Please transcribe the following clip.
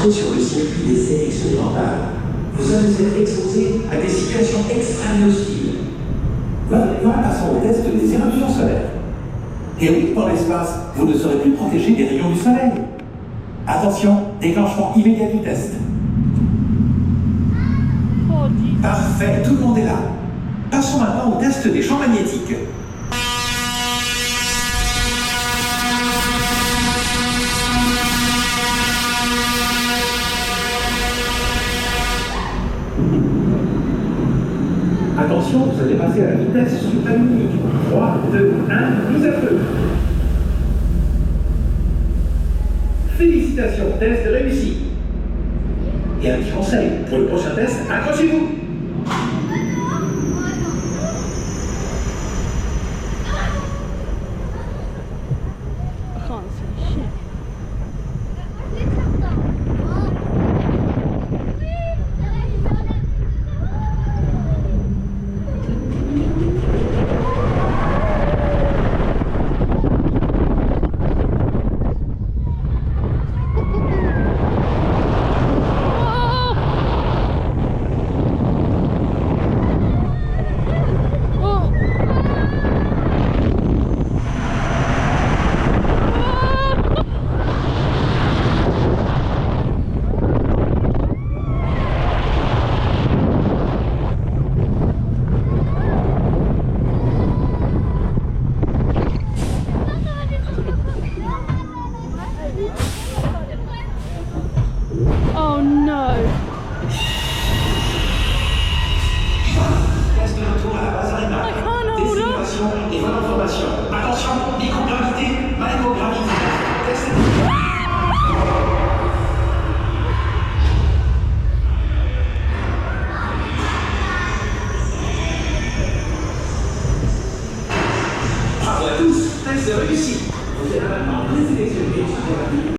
entrez sur le circuit d'essai expérimental. Vous allez être exposé à des situations extrêmement hostiles. Maintenant, passons au test des éruptions solaires. Et oui, dans l'espace, vous ne serez plus protégé des rayons du soleil. Attention, déclenchement immédiat du test. Parfait, tout le monde est là. Passons maintenant au test des champs magnétiques. Attention, vous allez passer à la vitesse supraluminique. 3, 2, 1, mise à feu. Félicitations, test réussi. Et un petit conseil, pour le prochain test, accrochez-vous. Oh no! Test de retour à la base Intermin. I can't hold up. Destination et bonne information. Attention, microgravité, macrogravité. Test. Bravo à tous, test réussi. Vous êtes maintenant présélectionné.